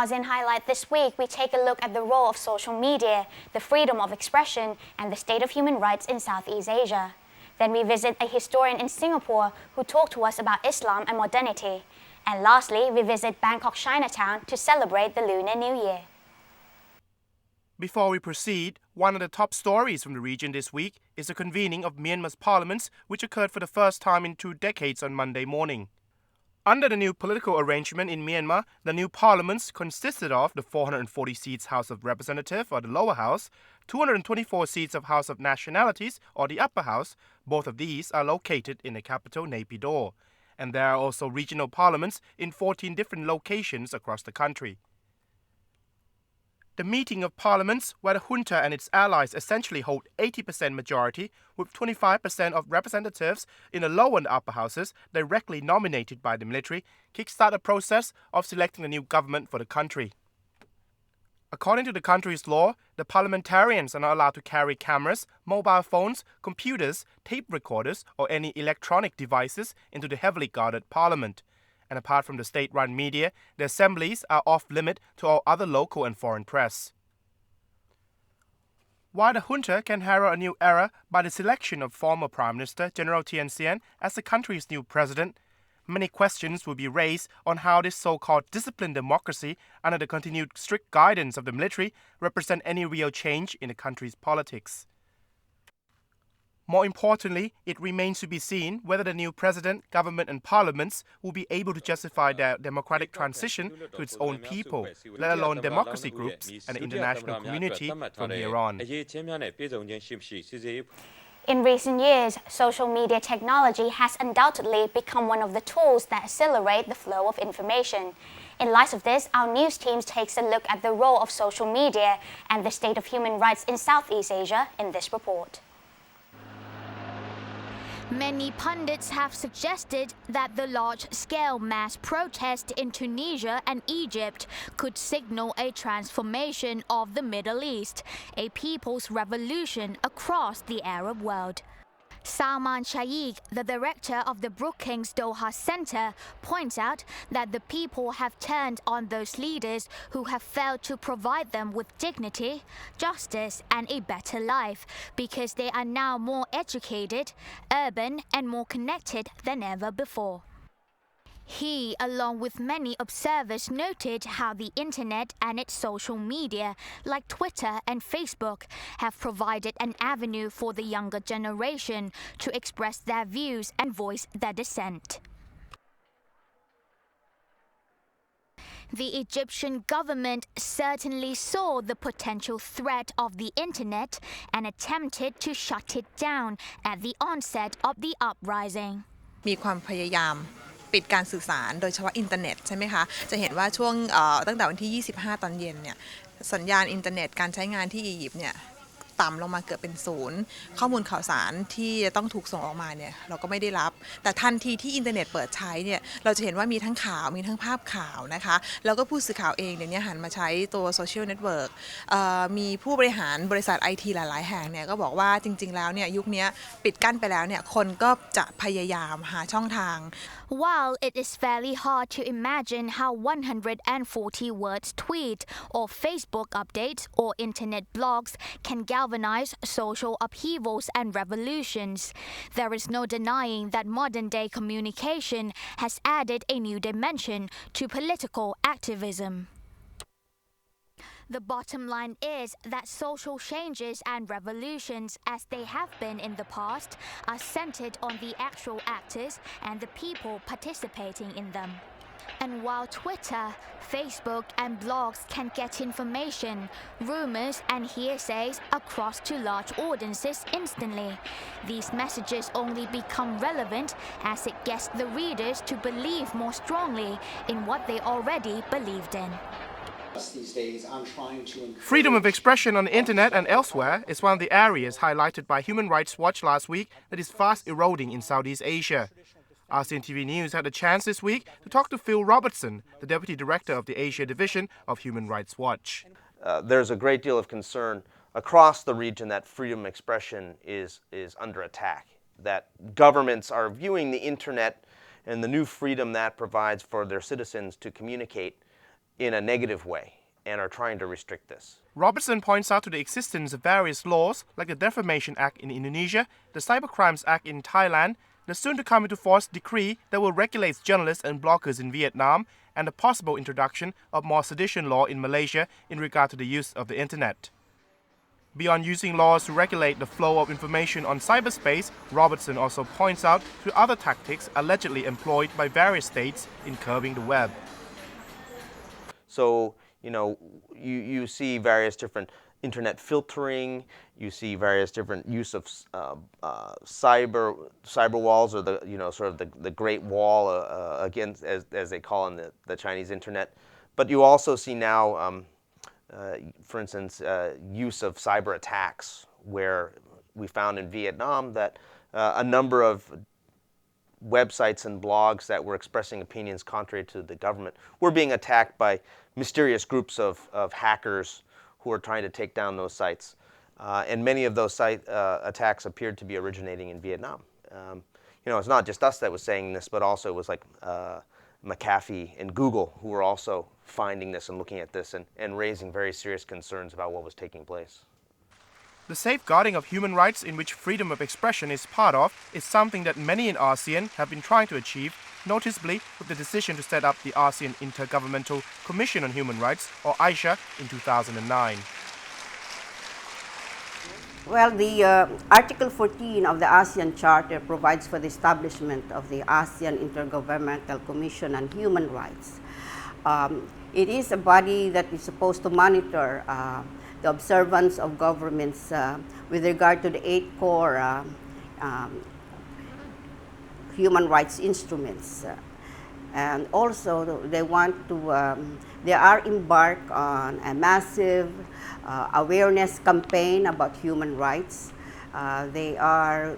ASEAN Highlight this week, we take a look at the role of social media, the freedom of expression, and the state of human rights in Southeast Asia. Then we visit a historian in Singapore who talked to us about Islam and modernity. And lastly, we visit Bangkok Chinatown to celebrate the Lunar New Year. Before we proceed, one of the top stories from the region this week is the convening of Myanmar's parliaments, which occurred for the first time in 2 decades on Monday morning. Under the new political arrangement in Myanmar, the new parliaments consisted of the 440 seats House of Representatives, or the lower house, 224 seats of House of Nationalities, or the upper house. Both of these are located in the capital, Naypyidaw. And there are also regional parliaments in 14 different locations across the country. The meeting of parliaments, where the junta and its allies essentially hold 80% majority, with 25% of representatives in the lower and upper houses directly nominated by the military, kickstart the process of selecting a new government for the country. According to the country's law, the parliamentarians are not allowed to carry cameras, mobile phones, computers, tape recorders, or any electronic devices into the heavily guarded parliament. And apart from the state-run media, the assemblies are off-limit to all other local and foreign press. While the junta can herald a new era by the selection of former Prime Minister General Tien Sein as the country's new president, many questions will be raised on how this so-called disciplined democracy under the continued strict guidance of the military represent any real change in the country's politics. More importantly, it remains to be seen whether the new president, government and parliaments will be able to justify their democratic transition to its own people, let alone democracy groups and the international community from here on. In recent years, social media technology has undoubtedly become one of the tools that accelerate the flow of information. In light of this, our news team takes a look at the role of social media and the state of human rights in Southeast Asia in this report. Many pundits have suggested that the large-scale mass protest in Tunisia and Egypt could signal a transformation of the Middle East, a people's revolution across the Arab world. Salman Shaikh, the director of the Brookings Doha Center, points out that the people have turned on those leaders who have failed to provide them with dignity, justice, and a better life because they are now more educated, urban, and more connected than ever before. He, along with many observers, noted how the internet and its social media, like Twitter and Facebook, have provided an avenue for the younger generation to express their views and voice their dissent. The Egyptian government certainly saw the potential threat of the internet and attempted to shut it down at the onset of the uprising. มีความพยายามปิดการสื่อสารโดยเฉพาะอินเทอร์เน็ตใช่ไหมคะจะเห็นว่าช่วงตั้งแต่วันที่25ตอนเย็นเนี่ยสัญญาณอินเทอร์เน็ตการใช้งานที่อียิปต์เนี่ยต่ำลงมาเกือบเป็นศูนย์ข้อมูลข่าวสารที่ต้องถูกส่งออกมาเนี่ยเราก็ไม่ได้รับแต่ทันทีที่อินเทอร์เน็ตเปิดใช้เนี่ยเราจะเห็นว่ามีทั้งข่าวมีทั้งภาพข่าวนะคะแล้วก็ผู้สื่อข่าวเองเดี๋ยวนี้หันมาใช้ตัวโซเชียลเน็ตเวิร์กมีผู้บริหารบริษัท IT หลายๆแห่งเนี่ยก็บอกว่าจริงๆแล้วเนี่ยยุคนี้ปิดกั้นไปแล้วเนี่ยคนก็จะพยายามหาช่องทาง While it is fairly hard to imagine how 140 words tweet or Facebook updates or internet blogs can galvanize social upheavals and revolutions, there is no denying that modern-day communication has added a new dimension to political activism. The bottom line is that social changes and revolutions, as they have been in the past, are centered on the actual actors and the people participating in them. And while Twitter, Facebook, and blogs can get information, rumors, and hearsays across to large audiences instantly, these messages only become relevant as it gets the readers to believe more strongly in what they already believed in. Freedom of expression on the internet and elsewhere is one of the areas highlighted by Human Rights Watch last week that is fast eroding in Southeast Asia. ASEAN TV News had a chance this week to talk to Phil Robertson, the Deputy Director of the Asia Division of Human Rights Watch. There's a great deal of concern across the region that freedom of expression is under attack, that governments are viewing the internet and the new freedom that provides for their citizens to communicate in a negative way and are trying to restrict this. Robertson points out to the existence of various laws like the Defamation Act in Indonesia, the Cybercrimes Act in Thailand, the soon-to-come into force decree that will regulate journalists and bloggers in Vietnam, and the possible introduction of more sedition law in Malaysia in regard to the use of the internet. Beyond using laws to regulate the flow of information on cyberspace, Robertson also points out to other tactics allegedly employed by various states in curbing the web. So, you see various different internet filtering, you see various different use of cyber walls, or the Great Wall against, as they call in the Chinese internet. But you also see now, for instance, use of cyber attacks, where we found in Vietnam that a number of websites and blogs that were expressing opinions contrary to the government were being attacked by mysterious groups of hackers who are trying to take down those sites. And many of those site attacks appeared to be originating in Vietnam. It's not just us that was saying this, but also it was like McAfee and Google who were also finding this and looking at this and raising very serious concerns about what was taking place. The safeguarding of human rights, in which freedom of expression is part of, is something that many in ASEAN have been trying to achieve, noticeably with the decision to set up the ASEAN Intergovernmental Commission on Human Rights, or AICHA, in 2009. Well, the Article 14 of the ASEAN Charter provides for the establishment of the ASEAN Intergovernmental Commission on Human Rights. It is a body that is supposed to monitor the observance of governments with regard to the 8 core human rights instruments. And also they want to, they are embarked on a massive awareness campaign about human rights. They are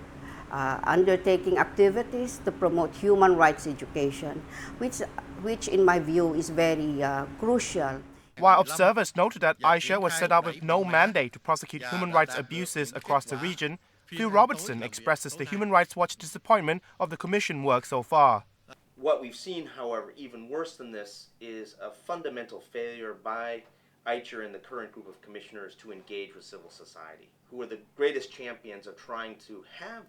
undertaking activities to promote human rights education, which in my view is very crucial. While observers noted that AICHA was set up with no mandate to prosecute human rights abuses across the region, Phil Robertson expresses the Human Rights Watch disappointment of the Commission work so far. What we've seen, however, even worse than this, is a fundamental failure by AICHA and the current group of commissioners to engage with civil society, who are the greatest champions of trying to have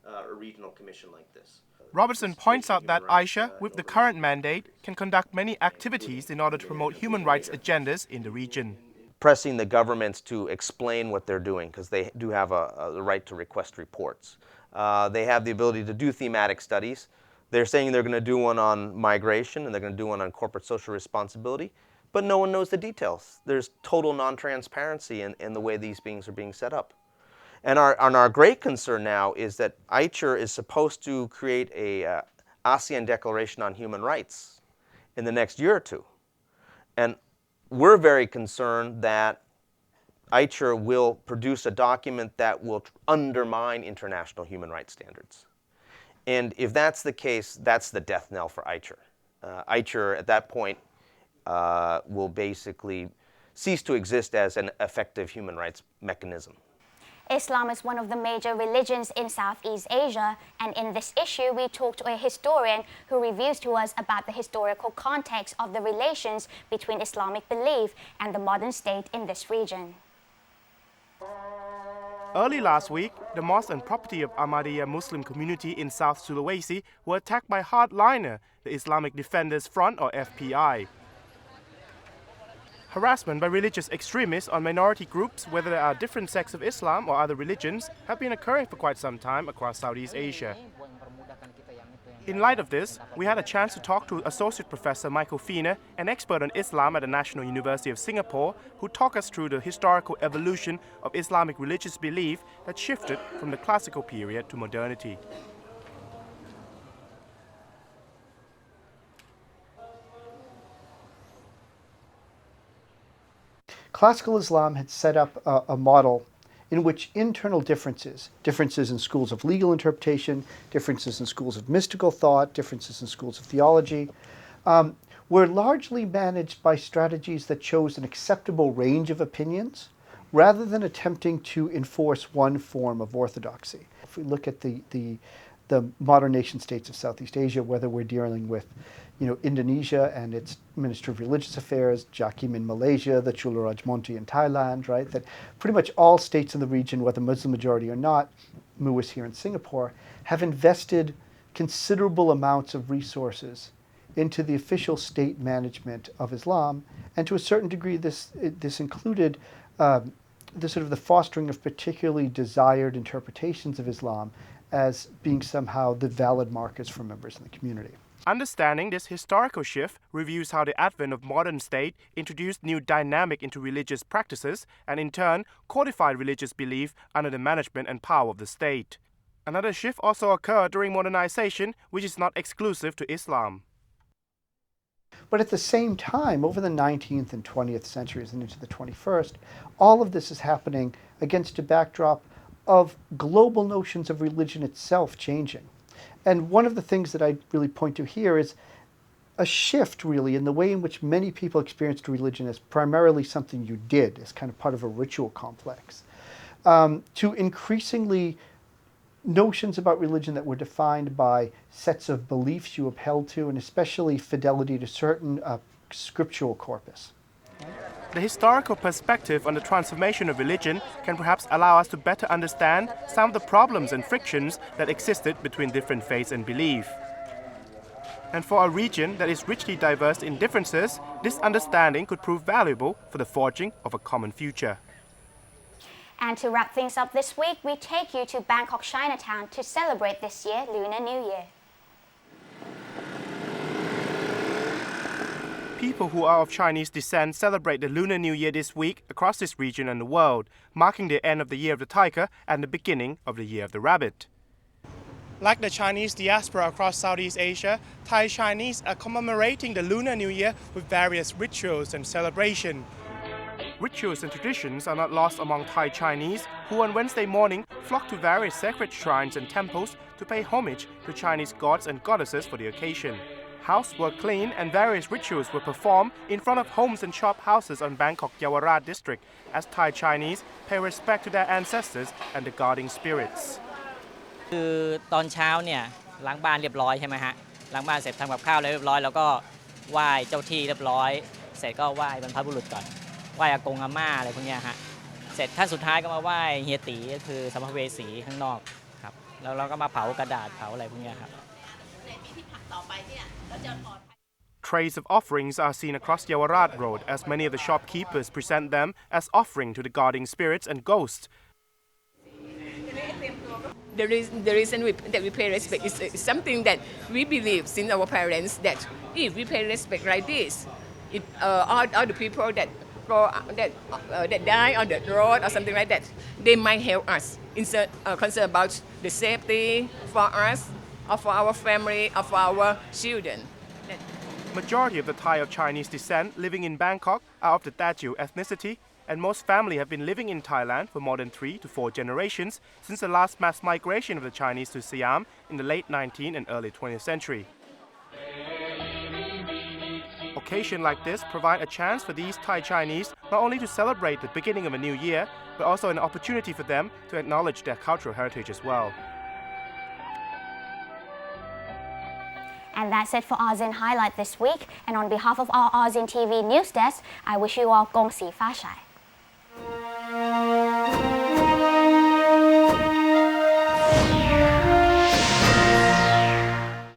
a regional commission like this. Robertson points out that AICHA, with the current mandate, can conduct many activities in order to promote human rights agendas in the region. Pressing the governments to explain what they're doing, because they do have a right to request reports. They have the ability to do thematic studies. They're saying they're going to do one on migration and they're going to do one on corporate social responsibility, but no one knows the details. There's total non-transparency in the way these things are being set up. And our great concern now is that AICHA is supposed to create a ASEAN Declaration on Human Rights in the next year or two. And we're very concerned that AICHA will produce a document that will undermine international human rights standards. And if that's the case, that's the death knell for AICHA. AICHA at that point will basically cease to exist as an effective human rights mechanism. Islam is one of the major religions in Southeast Asia, and in this issue we talked to a historian who reveals to us about the historical context of the relations between Islamic belief and the modern state in this region. Early last week, the mosque and property of Ahmadiyya Muslim community in South Sulawesi were attacked by hardliner, the Islamic Defenders Front or FPI. Harassment by religious extremists on minority groups, whether they are different sects of Islam or other religions, have been occurring for quite some time across Southeast Asia. In light of this, we had a chance to talk to Associate Professor Michael Feener, an expert on Islam at the National University of Singapore, who talked us through the historical evolution of Islamic religious belief that shifted from the classical period to modernity. Classical Islam had set up a model in which internal differences in schools of legal interpretation, differences in schools of mystical thought, differences in schools of theology, were largely managed by strategies that chose an acceptable range of opinions rather than attempting to enforce one form of orthodoxy. If we look at the modern nation states of Southeast Asia, whether we're dealing with Indonesia and its Minister of Religious Affairs, JAKIM in Malaysia, the Chula Rajmonti in Thailand, right? That pretty much all states in the region, whether Muslim majority or not, MUIS here in Singapore, have invested considerable amounts of resources into the official state management of Islam, and to a certain degree, this included the fostering of particularly desired interpretations of Islam as being somehow the valid markers for members in the community. Understanding this historical shift reviews how the advent of modern state introduced new dynamic into religious practices and in turn codified religious belief under the management and power of the state. Another shift also occurred during modernization, which is not exclusive to Islam. But at the same time, over the 19th and 20th centuries and into the 21st, all of this is happening against a backdrop of global notions of religion itself changing. And one of the things that I really point to here is a shift, really, in the way in which many people experienced religion as primarily something you did, as kind of part of a ritual complex, to increasingly notions about religion that were defined by sets of beliefs you upheld to, and especially fidelity to certain scriptural corpus. The historical perspective on the transformation of religion can perhaps allow us to better understand some of the problems and frictions that existed between different faiths and belief. And for a region that is richly diverse in differences, this understanding could prove valuable for the forging of a common future. And to wrap things up this week, we take you to Bangkok Chinatown to celebrate this year Lunar New Year. People who are of Chinese descent celebrate the Lunar New Year this week across this region and the world, marking the end of the Year of the Tiger and the beginning of the Year of the Rabbit. Like the Chinese diaspora across Southeast Asia, Thai Chinese are commemorating the Lunar New Year with various rituals and celebration. Rituals and traditions are not lost among Thai Chinese, who on Wednesday morning flock to various sacred shrines and temples to pay homage to Chinese gods and goddesses for the occasion. Houses were cleaned and various rituals were performed in front of homes and shop houses on Bangkok Yawarat district as Thai Chinese pay respect to their ancestors and the guarding spirits. คือตอนเช้าเนี่ยล้างบ้านเรียบร้อยใช่ไหมฮะล้างบ้านเสร็จทำกับข้าวเรียบร้อยแล้วก็ไหว้เจ้าที่เรียบร้อยเสร็จก็ไหว้บรรพบุรุษก่อนไหว้อากงอาม่าอะไรพวกเนี้ยฮะเสร็จท่านสุดท้ายก็มาไหว้เฮียตีก็คือสัมภเวสีข้างนอกครับแล้วเราก็มาเผากระดาษเผาอะไรพวกเนี้ยครับ Trays of offerings are seen across Yawarat Road as many of the shopkeepers present them as offering to the guarding spirits and ghosts. The reason that we pay respect is something that we believe since our parents, that if we pay respect like this, all the people that die on the road or something like that, they might help us concern about the safety for us, or for our family, or for our children. Majority of the Thai of Chinese descent living in Bangkok are of the Teochew ethnicity, and most families have been living in Thailand for more than 3 to 4 generations since the last mass migration of the Chinese to Siam in the late 19th and early 20th century. Occasions like this provide a chance for these Thai Chinese not only to celebrate the beginning of a new year, but also an opportunity for them to acknowledge their cultural heritage as well. And that's it for ASEAN Highlight this week. And on behalf of our ASEAN TV news desk, I wish you all Gong Si Fa Shai.